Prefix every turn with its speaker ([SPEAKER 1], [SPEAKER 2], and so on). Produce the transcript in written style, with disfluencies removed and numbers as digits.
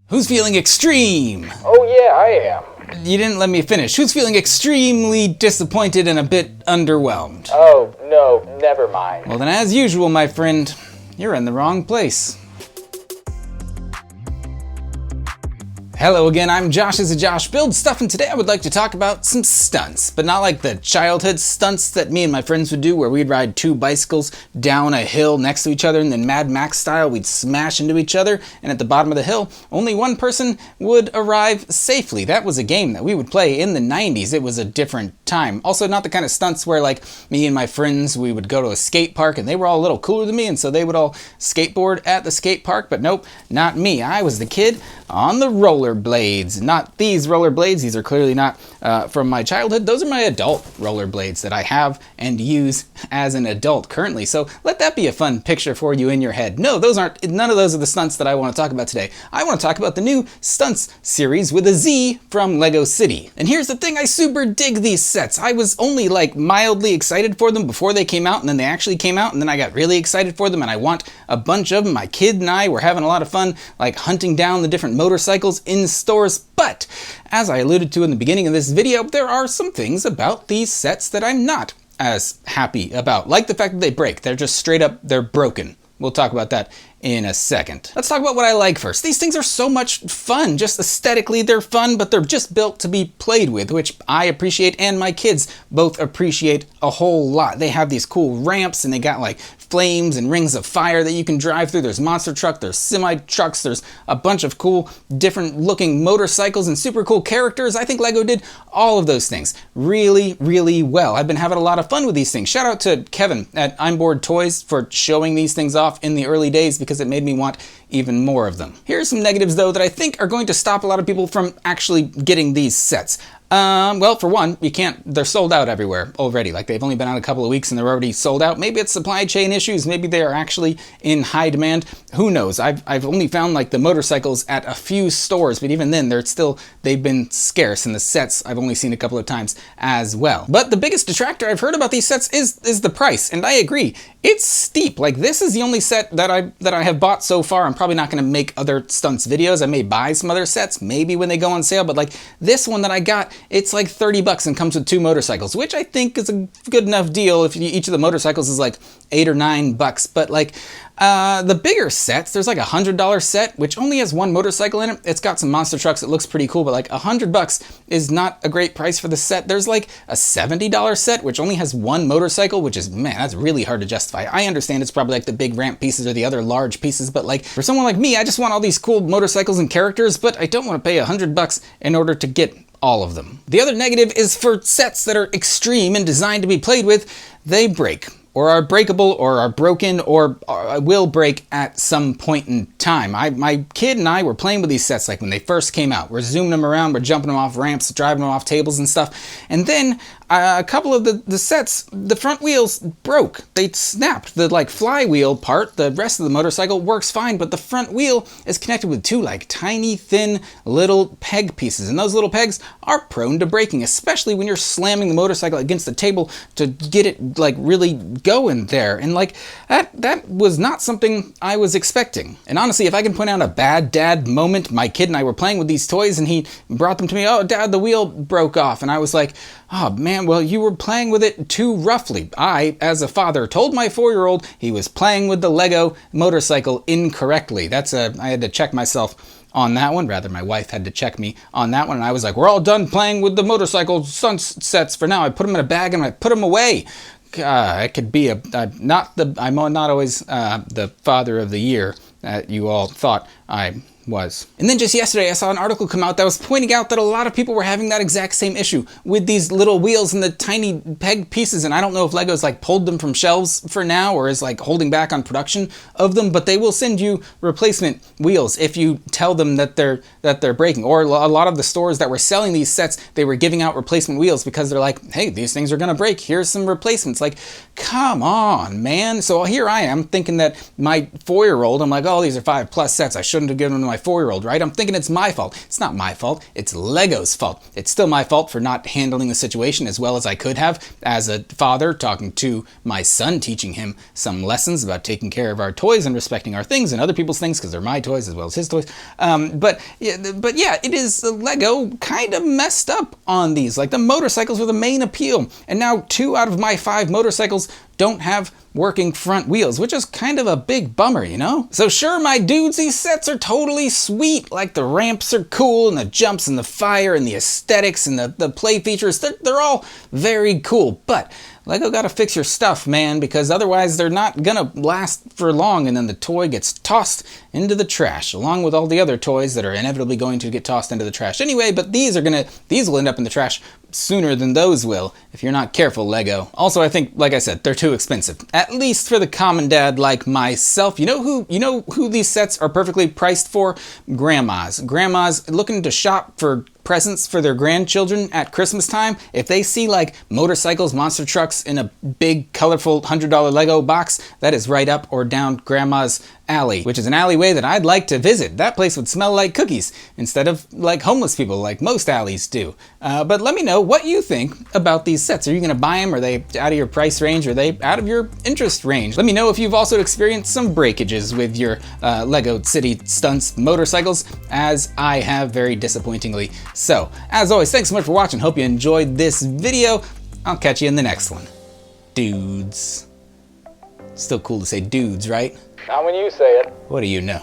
[SPEAKER 1] Who's feeling extreme?
[SPEAKER 2] Oh yeah, I am.
[SPEAKER 1] You didn't let me finish. Who's feeling extremely disappointed and a bit underwhelmed?
[SPEAKER 2] Oh, no, never mind.
[SPEAKER 1] Well then, as usual, my friend, you're in the wrong place. Hello again, I'm Josh as a Josh Builds Stuff, and today I would like to talk about some stunts, but not like the childhood stunts that me and my friends would do where we'd ride two bicycles down a hill next to each other and then Mad Max style we'd smash into each other, and at the bottom of the hill only one person would arrive safely. That was a game that we would play in the 90s. It was a different time. Also not the kind of stunts where like me and my friends, we would go to a skate park and they were all a little cooler than me and so they would all skateboard at the skate park, but nope, not me. I was the kid on the rollerblades. Not these rollerblades. These are clearly not from my childhood. Those are my adult rollerblades that I have and use as an adult currently. So let that be a fun picture for you in your head. No, those aren't. None of those are the stunts that I want to talk about today. I want to talk about the new Stuntz series with a Z from LEGO City. And here's the thing, I super dig these sets. I was only like mildly excited for them before they came out, and then they actually came out, and then I got really excited for them, and I want a bunch of them. My kid and I were having a lot of fun like hunting down the different motorcycles in stores, but as I alluded to in the beginning of this video, there are some things about these sets that I'm not as happy about, like the fact that they break. They're just straight up, they're broken. We'll talk about that in a second. Let's talk about what I like first. These things are so much fun. Just aesthetically, they're fun, but they're just built to be played with, which I appreciate and my kids both appreciate a whole lot. They have these cool ramps and they got like flames and rings of fire that you can drive through. There's monster truck, there's semi trucks, there's a bunch of cool different looking motorcycles and super cool characters. I think LEGO did all of those things really, really well. I've been having a lot of fun with these things. Shout out to Kevin at I'm Bored Toys for showing these things off in the early days because it made me want even more of them. Here are some negatives though that I think are going to stop a lot of people from actually getting these sets. Well, for one, you can't, they're sold out everywhere already. Like they've only been out a couple of weeks and they're already sold out. Maybe it's supply chain issues. Maybe they are actually in high demand. Who knows? I've only found like the motorcycles at a few stores, but even then they've been scarce, and the sets I've only seen a couple of times as well. But the biggest detractor I've heard about these sets is the price, and I agree. It's steep. Like this is the only set that I have bought so far. I'm probably not going to make other stunts videos. I may buy some other sets, maybe when they go on sale, but like this one that I got, it's like $30 and comes with two motorcycles, which I think is a good enough deal if each of the motorcycles is like $8 or $9. But like the bigger sets, there's like $100 set, which only has one motorcycle in it. It's got some monster trucks. It looks pretty cool, but like $100 is not a great price for the set. There's like a $70 set, which only has one motorcycle, which is, man, that's really hard to justify. I understand it's probably like the big ramp pieces or the other large pieces, but like for someone like me, I just want all these cool motorcycles and characters, but I don't want to pay $100 in order to get all of them. The other negative is for sets that are extreme and designed to be played with, they break, or are breakable, or are broken, or will break at some point in time. My kid and I were playing with these sets like when they first came out. We're zooming them around, we're jumping them off ramps, driving them off tables and stuff. And then a couple of the sets, the front wheels broke. They snapped. The like flywheel part, the rest of the motorcycle works fine, but the front wheel is connected with two like tiny, thin little peg pieces. And those little pegs are prone to breaking, especially when you're slamming the motorcycle against the table to get it like really going there. And like that was not something I was expecting. And honestly, if I can point out a bad dad moment, my kid and I were playing with these toys and he brought them to me. Oh, Dad, the wheel broke off. And I was like, oh man, well, you were playing with it too roughly. I, as a father, told my 4-year-old he was playing with the LEGO motorcycle incorrectly. I had to check myself on that one. Rather, my wife had to check me on that one. And I was like, we're all done playing with the motorcycle Stuntz sets for now. I put them in a bag and I put them away. I could be I'm not always the father of the year that you all thought I was. And then just yesterday I saw an article come out that was pointing out that a lot of people were having that exact same issue with these little wheels and the tiny peg pieces, and I don't know if LEGO's like pulled them from shelves for now or is like holding back on production of them, but they will send you replacement wheels if you tell them that they're breaking. Or a lot of the stores that were selling these sets, they were giving out replacement wheels because they're like, hey, these things are gonna break, here's some replacements. Like, come on, man. So here I am thinking that my 4-year-old, I'm like, oh, these are 5+ sets, I shouldn't have given them to my my 4-year-old, right? I'm thinking it's my fault. It's not my fault. It's LEGO's fault. It's still my fault for not handling the situation as well as I could have as a father, talking to my son, teaching him some lessons about taking care of our toys and respecting our things and other people's things because they're my toys as well as his toys. But yeah, it is LEGO kind of messed up on these. Like, the motorcycles were the main appeal, and now 2 out of my 5 motorcycles don't have working front wheels, which is kind of a big bummer, you know? So sure, my dudes, these sets are totally sweet. Like, the ramps are cool, and the jumps and the fire and the aesthetics and the play features, they're all very cool. But LEGO gotta fix your stuff, man, because otherwise they're not gonna last for long, and then the toy gets tossed into the trash, along with all the other toys that are inevitably going to get tossed into the trash anyway. But these will end up in the trash sooner than those will, if you're not careful, LEGO. Also, I think, like I said, they're too expensive. At least for the common dad like myself. You know who these sets are perfectly priced for? Grandmas. Grandmas looking to shop for presents for their grandchildren at Christmas time. If they see like motorcycles, monster trucks in a big colorful $100 LEGO box, that is right up or down Grandma's alley, which is an alleyway that I'd like to visit. That place would smell like cookies instead of like homeless people like most alleys do. But let me know what you think about these sets. Are you gonna buy them? Are they out of your price range? Are they out of your interest range? Let me know if you've also experienced some breakages with your LEGO City Stuntz motorcycles, as I have, very disappointingly. So, as always, thanks so much for watching. Hope you enjoyed this video. I'll catch you in the next one. Dudes. Still cool to say dudes, right?
[SPEAKER 2] Not when you say it.
[SPEAKER 1] What do you know?